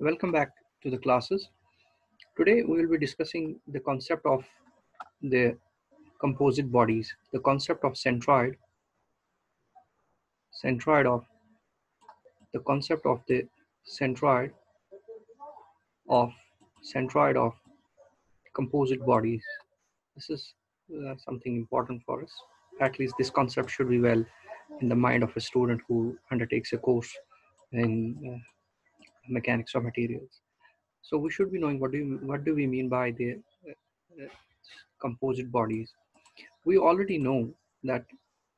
Welcome back to the classes. Today we will be discussing the concept of the composite bodies, the concept of centroid of the concept of the centroid of centroid of composite bodies. This is something important for us. At least this concept should be well in the mind of a student who undertakes a course in mechanics of materials. So we should be knowing what do we mean by the composite bodies. We already know that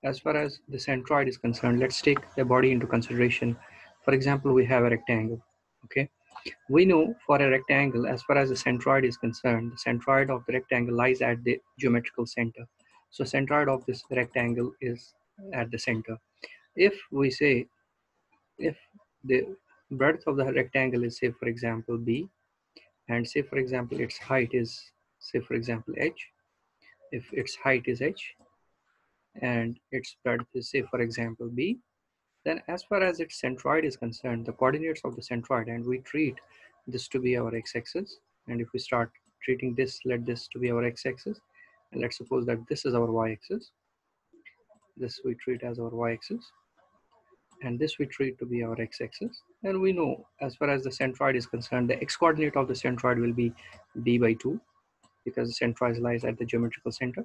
as far as the centroid is concerned, let's take the body into consideration. For example, we have a rectangle. Okay, we know for a rectangle, as far as the centroid is concerned, the centroid of the rectangle lies at the geometrical center. So centroid of this rectangle is at the center. If we say, if the breadth of the rectangle is, say for example, b, and say for example its height is, say for example, h, if its height is h and its breadth is, say for example, b, then as far as its centroid is concerned, the coordinates of the centroid, and we treat this to be our x-axis, and if we start treating this, let this to be our x-axis, and let's suppose that this is our y-axis, this we treat as our y-axis, and this we treat to be our x-axis, and we know as far as the centroid is concerned, the x-coordinate of the centroid will be b by 2, because the centroid lies at the geometrical center.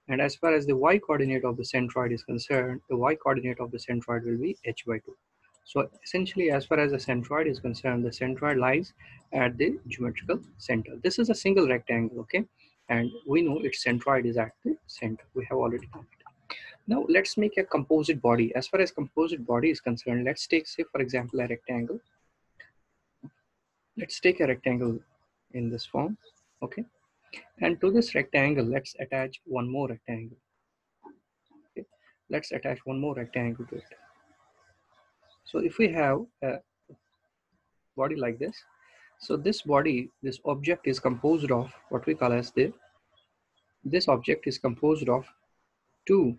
And as far as the y coordinate of the centroid is concerned, the y coordinate of the centroid will be h by 2. So essentially, as far as the centroid is concerned, the centroid lies at the geometrical center. This is a single rectangle, okay? And we know its centroid is at the center. We have already done it. Now let's make a composite body. As far as composite body is concerned, let's take, say for example, a rectangle. Let's take a rectangle in this form, okay? And to this rectangle, let's attach one more rectangle. Okay. Let's attach one more rectangle to it. So if we have a body like this, so this body, this object is composed of what we call as this object is composed of two,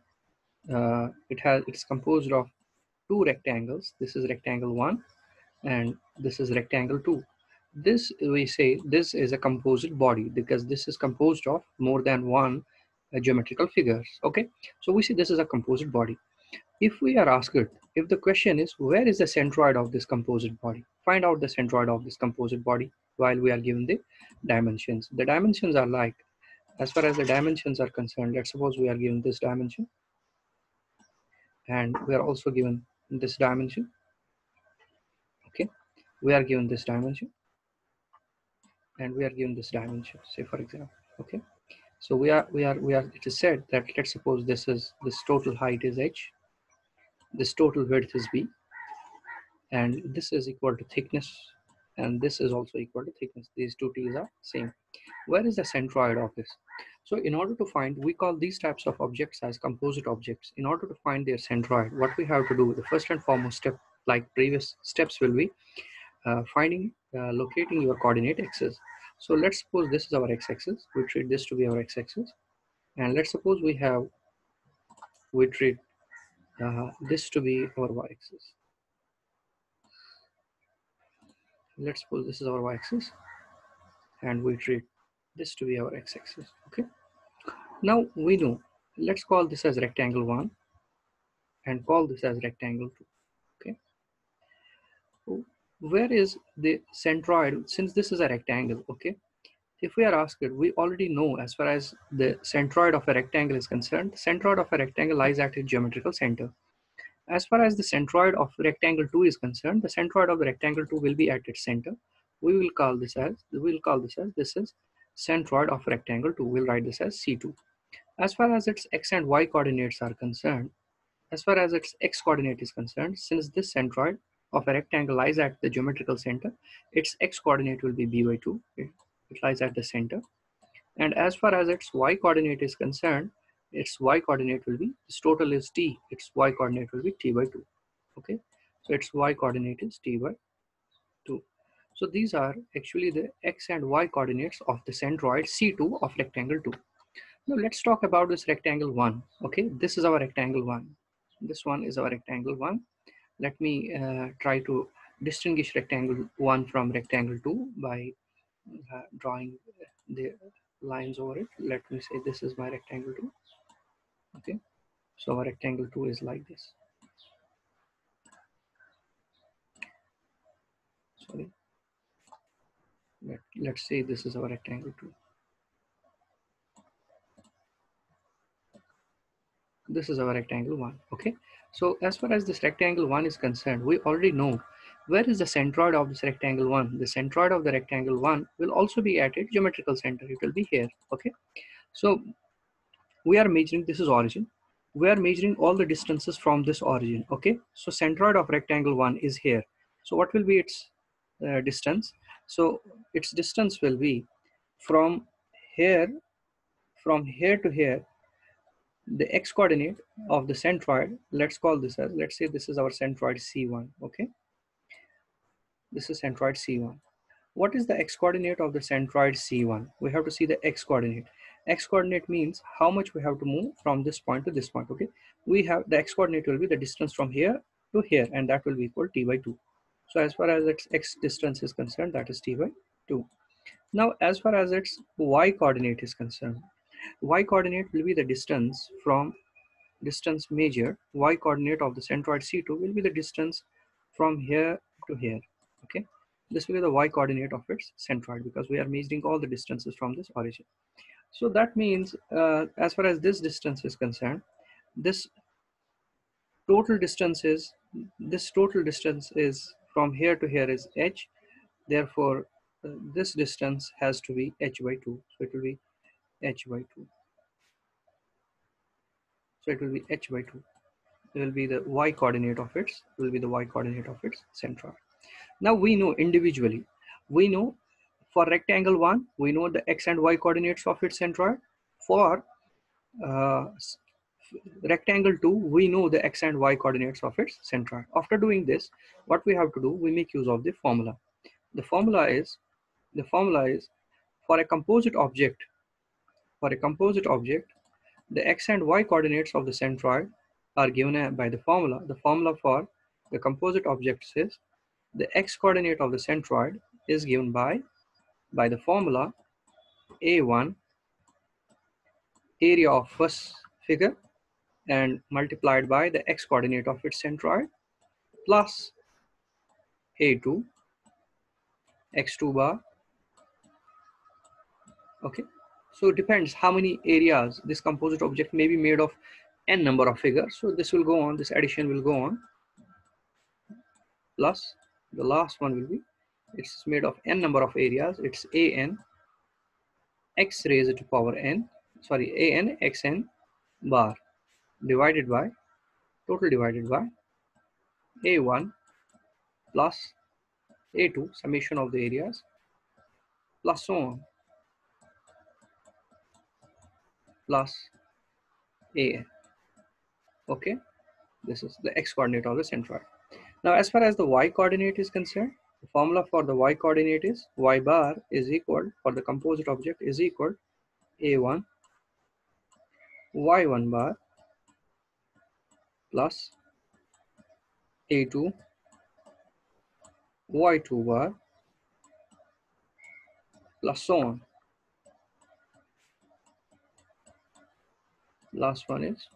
it's composed of two rectangles. This is rectangle 1 and this is rectangle 2. This, we say this is a composite body because this is composed of more than one geometrical figures. Okay, so we see this is a composite body. If we are asked, if the question is where is the centroid of this composite body, find out the centroid of this composite body while we are given the dimensions. The dimensions are like, as far as the dimensions are concerned, let's suppose we are given this dimension and we are also given this dimension. Okay, we are given this dimension and we are given this dimension, say for example. Okay, so we are it is said that let's suppose this total height is h, this total width is b, and this is equal to thickness, and this is also equal to thickness. These two t's are same. Where is the centroid of this? So in order to find, we call these types of objects as composite objects. In order to find their centroid, what we have to do, the first and foremost step, like previous steps, will be locating your coordinate axis. So let's suppose this is our x-axis. We treat this to be our x-axis, and let's suppose we treat this to be our y-axis. Let's suppose this is our y-axis, and we treat this to be our x-axis. Okay. Now we know. Let's call this as rectangle 1, and call this as rectangle 2. Okay. Where is the centroid? Since this is a rectangle, okay, if we are asked, we already know as far as the centroid of a rectangle is concerned, the centroid of a rectangle lies at its geometrical center. As far as the centroid of rectangle 2 is concerned, the centroid of the rectangle 2 will be at its center. We will call this as, this is centroid of rectangle 2. We'll write this as C2. As far as its x and y coordinates are concerned, as far as its x coordinate is concerned, since this centroid of a rectangle lies at the geometrical center, its x coordinate will be b by 2. It lies at the center. And as far as its y coordinate is concerned, its y coordinate will be, this total is t, its y coordinate will be t by 2. Okay, so its y coordinate is t by 2. So these are actually the x and y coordinates of the centroid C2 of rectangle 2. Now let's talk about this rectangle 1. Okay, this is our rectangle 1. This one is our rectangle 1. Let me try to distinguish rectangle 1 from rectangle 2 by drawing the lines over it. Let me say this is my rectangle 2. Okay, so our rectangle 2 is like this. Sorry, let's say this is our rectangle 2. This is our rectangle 1. Okay, so as far as this rectangle 1 is concerned, we already know where is the centroid of this rectangle 1. The centroid of the rectangle 1 will also be at its geometrical center. It will be here. Okay, so we are measuring, this is origin, we are measuring all the distances from this origin. Okay, so centroid of rectangle 1 is here. So what will be its distance? So its distance will be from here to here. The x coordinate of the centroid, let's call this as, let's say this is our centroid C1. Okay, this is centroid C1. What is the x coordinate of the centroid C1? We have to see the x coordinate. X coordinate means how much we have to move from this point to this point. Okay, we have the x coordinate will be the distance from here to here, and that will be equal t by 2. So as far as its x distance is concerned, that is t by 2. Now as far as its y coordinate is concerned, y coordinate will be the distance from distance measured. Y coordinate of the centroid C2 will be the distance from here to here. Okay, this will be the y coordinate of its centroid, because we are measuring all the distances from this origin. So that means as far as this distance is concerned, this total distance is from here to here is h. Therefore this distance has to be h by 2. So it will be h by 2. So it will be h by 2. Will be the y coordinate of its centroid. Now we know individually, we know for rectangle 1 we know the x and y coordinates of its centroid. For uh, rectangle 2 we know the x and y coordinates of its centroid. After doing this, what we have to do, we make use of the formula. The formula is for a composite object, the x and y coordinates of the centroid are given by the formula. The formula for the composite objects is the x coordinate of the centroid is given by the formula a1 area of first figure and multiplied by the x coordinate of its centroid plus a2 x2 bar. Okay, so it depends how many areas this composite object may be made of, n number of figures. So this will go on, this addition will go on, plus the last one will be, it's made of n number of areas, it's an x raised to power n, sorry, an xn bar divided by, total divided by a1 plus a2 summation of the areas plus so on plus an. Okay, this is the x coordinate of the centroid. Now as far as the y coordinate is concerned, the formula for the y coordinate is y bar is equal, for the composite object, is equal a1 y1 bar plus a2 y2 bar plus so on. Last one is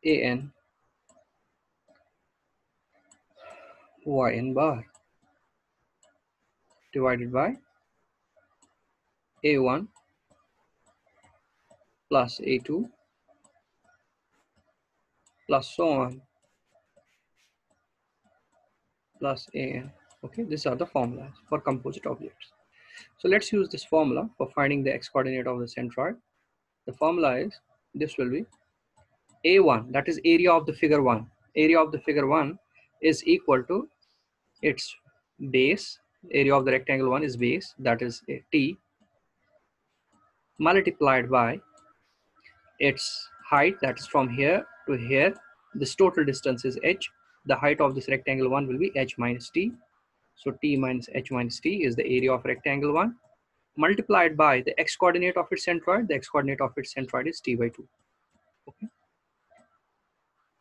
an yn bar divided by a1 plus a2 plus so on plus an. Okay, these are the formulas for composite objects. So let's use this formula for finding the x coordinate of the centroid. The formula is, this will be a1, that is area of the figure 1. Area of the figure 1 is equal to its base. Area of the rectangle 1 is base, that is a t, multiplied by its height, that is from here to here. This total distance is h. The height of this rectangle 1 will be h minus t. So t minus h minus t is the area of rectangle 1, multiplied by the x coordinate of its centroid. The x coordinate of its centroid is t by 2. Okay.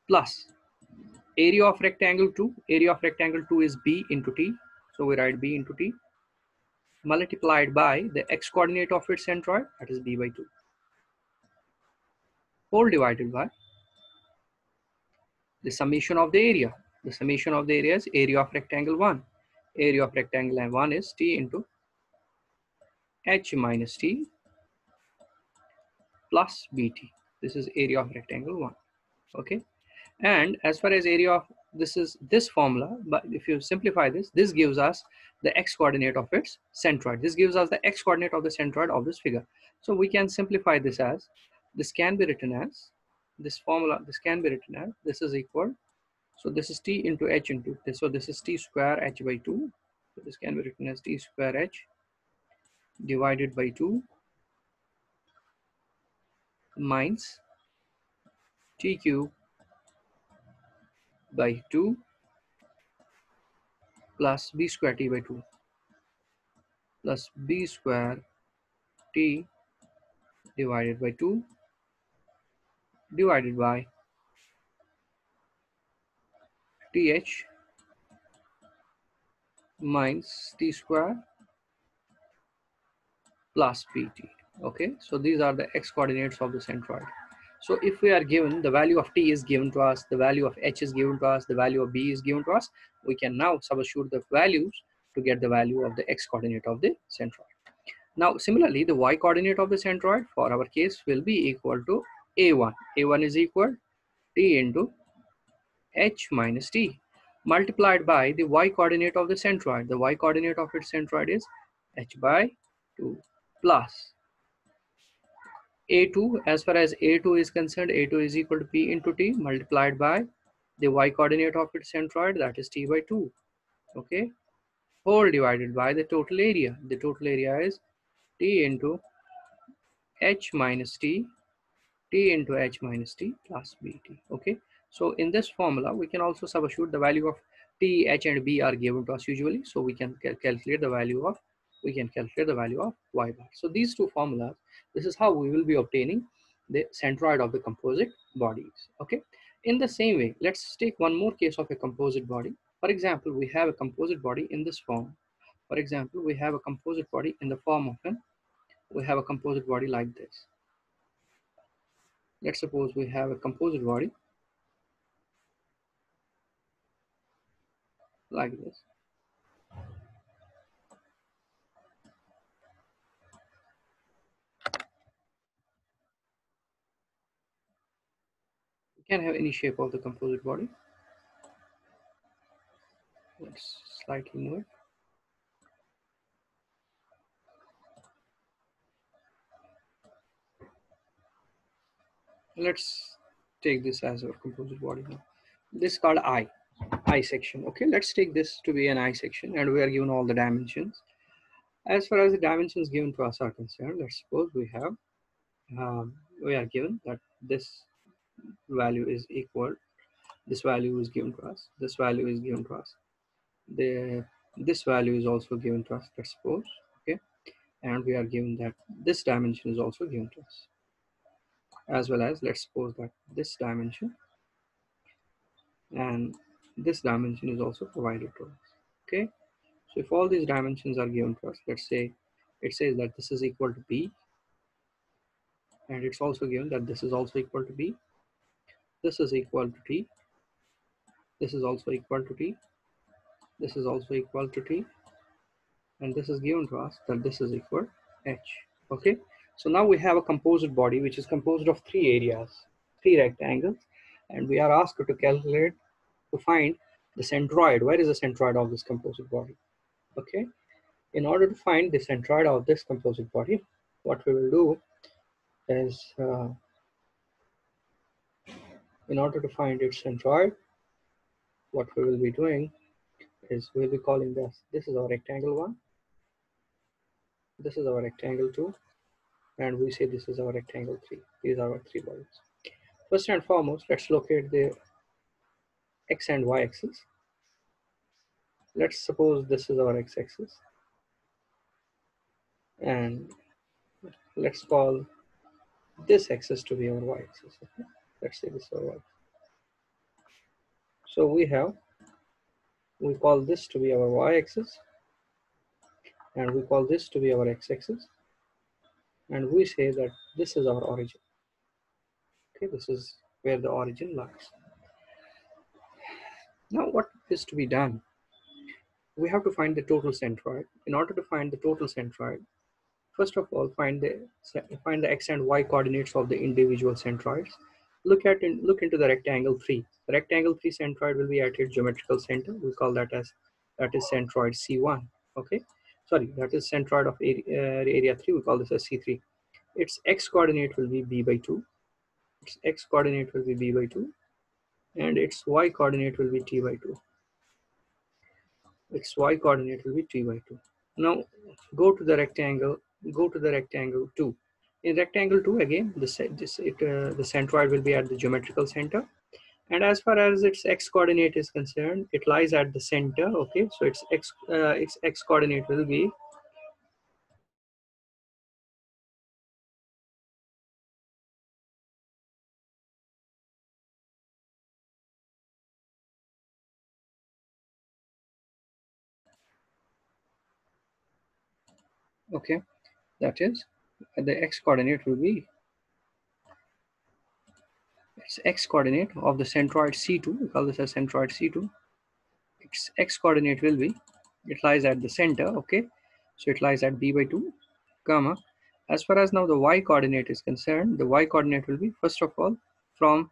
Plus area of rectangle 2, area of rectangle 2 is b into t. So we write b into t multiplied by the x coordinate of its centroid, that is b by 2, whole divided by the summation of the area. The summation of the area is area of rectangle 1. Area of rectangle 1 is t into h minus t plus bt. This is area of rectangle 1. Okay. And as far as area of this is this formula, but if you simplify this, this gives us the x coordinate of its centroid. This gives us the x coordinate of the centroid of this figure. So we can simplify this as, this can be written as, this formula, this can be written as, this is equal, so this is t into h into this. So this is t square h by 2. So this can be written as t square h divided by 2 minus t cube by 2 plus b square t by 2 plus b square t divided by 2 divided by th minus t square plus pt. Okay, so these are the x coordinates of the centroid. So if we are given the value of t is given to us, the value of h is given to us, the value of b is given to us, we can now substitute the values to get the value of the x coordinate of the centroid. Now similarly, the y coordinate of the centroid for our case will be equal to a1. a1 is equal t into h minus t multiplied by the y coordinate of the centroid. The y coordinate of its centroid is h by 2 plus a2. As far as a2 is concerned, a2 is equal to p into t multiplied by the y coordinate of its centroid, that is t by 2. Okay, whole divided by the total area. The total area is t into h minus t into h minus t plus bt. Okay, so in this formula we can also substitute the value of t, h and b are given to us usually, so we can calculate the value of y bar. So these two formulas, this is how we will be obtaining the centroid of the composite bodies. Okay, in the same way, let's take one more case of a composite body. For example, we have a composite body in this form. For example, we have a composite body in the form of we have a composite body like this. Let's suppose we have a composite body like this. We can have any shape of the composite body. Let's slightly move it. Let's take this as our composite body now. This is called I section. Okay, let's take this to be an I section, and we are given all the dimensions. As far as the dimensions given to us are concerned, let's suppose we are given that this value is equal, this value is given to us, this value is given to us, this value is also given to us, let's suppose. Okay, and we are given that this dimension is also given to us, as well as let's suppose that this dimension and this dimension is also provided to us. Okay, so if all these dimensions are given to us, let's say it says that this is equal to b, and it's also given that this is also equal to b, this is equal to t, this is also equal to t, this is also equal to t, and this is given to us that this is equal to h. Okay, so now we have a composite body which is composed of three areas, three rectangles, and we are asked to calculate, to find the centroid. Where is the centroid of this composite body? Okay, in order to find the centroid of this composite body, what we will do is, in order to find its centroid, what we will be doing is we'll be calling this is our rectangle 1, this is our rectangle 2, and we say this is our rectangle 3. These are our three bodies. First and foremost, let's locate the x and y axis. Let's suppose this is our x-axis, and let's call this axis to be our y-axis. Okay? Let's say this is our y. So we call this to be our y-axis, and we call this to be our x-axis, and we say that this is our origin. Okay, this is where the origin lies. Now what is to be done? We have to find the total centroid. In order to find the total centroid, first of all, find the x and y coordinates of the individual centroids. Look into the rectangle 3. The rectangle 3 centroid will be at its geometrical center. We call that is centroid C1. Okay, sorry, that is centroid of area 3. We call this as C3. Its x coordinate will be b by 2. Its x coordinate will be b by 2, and its y coordinate will be t by 2. Its y coordinate will be t by 2. Now go to the rectangle 2. In rectangle 2, again, the centroid will be at the geometrical center, and as far as its x coordinate is concerned, it lies at the center. Okay, so its x coordinate will be okay. That is, the x coordinate will be its x coordinate of the centroid C2. We call this as centroid C2. Its x coordinate will be, it lies at the center. Okay, so it lies at b by 2, comma. As far as now the y coordinate is concerned, the y coordinate will be, first of all, from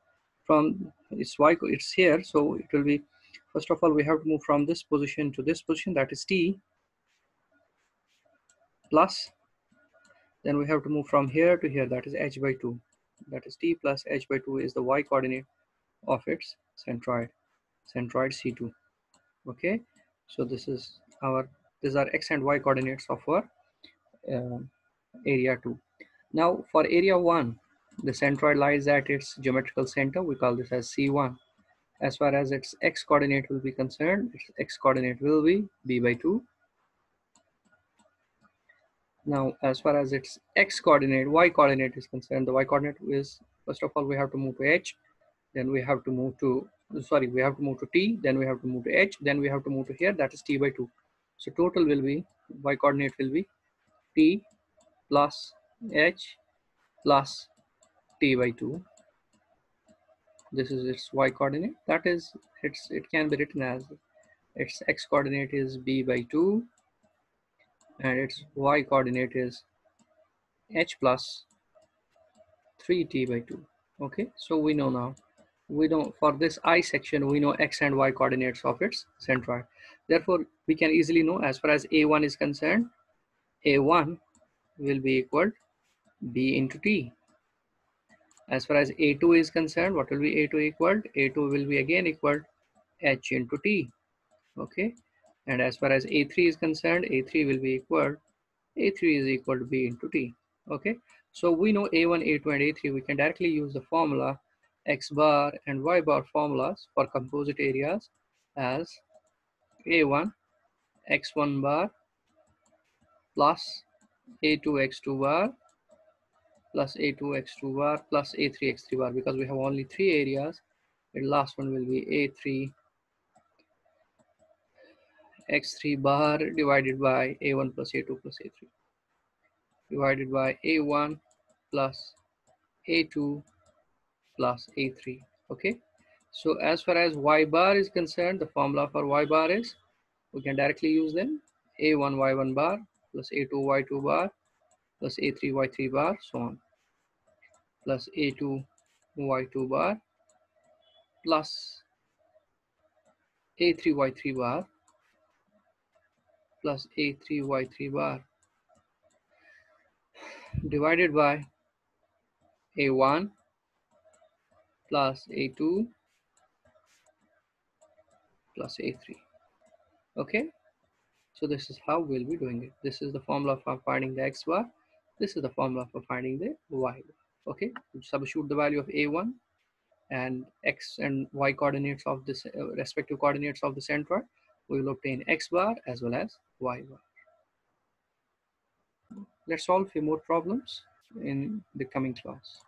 it's here, so it will be, first of all, we have to move from this position to this position, that is t, plus, then we have to move from here to here, that is h by 2, that is t plus h by 2 is the y coordinate of its centroid C2. Okay, so these are x and y coordinates of our uh, area 2. Now for area 1, the centroid lies at its geometrical center. We call this as C1. As far as its x coordinate will be concerned, its x coordinate will be b by 2. Now as far as its y coordinate is concerned, the y coordinate is, first of all, we have to move to h, then we have to move to, sorry, we have to move to t, then we have to move to h, then we have to move to here, that is t by 2. So total will be, y coordinate will be t plus h plus t by 2. This is its y coordinate. That is, it can be written as, its x coordinate is b by 2, and its y coordinate is h plus 3t by 2. Okay, so we know now, we know for this I section, we know x and y coordinates of its centroid. Therefore we can easily know, as far as a1 is concerned, a1 will be equal b into t. As far as a2 is concerned, what will be a2 equal? A2 will be again equal h into t. Okay, and as far as a3 is concerned, a3 will be equal, a3 is equal to b into t. Okay, so we know a1, a2, and a3. We can directly use the formula x bar and y bar formulas for composite areas as a1 x1 bar plus a2 x2 bar plus a2 x2 bar plus a3 x3 bar. Because we have only 3 areas, the last one will be a3 x3 bar divided by a1 plus a2 plus a3 divided by a1 plus a2 plus a3. Okay, so as far as y bar is concerned, the formula for y bar is, we can directly use them, a1 y1 bar plus a2 y2 bar plus a3 y3 bar, so on, plus a2 y2 bar plus a3 y3 bar plus a3 y3 bar divided by a1 plus a2 plus a3. Okay, so this is how we'll be doing it. This is the formula for finding the x bar. This is the formula for finding the y bar. Okay, substitute the value of a1 and x and y coordinates of this respective coordinates of the centroid. We will obtain x bar as well as y bar. Let's solve a few more problems in the coming class.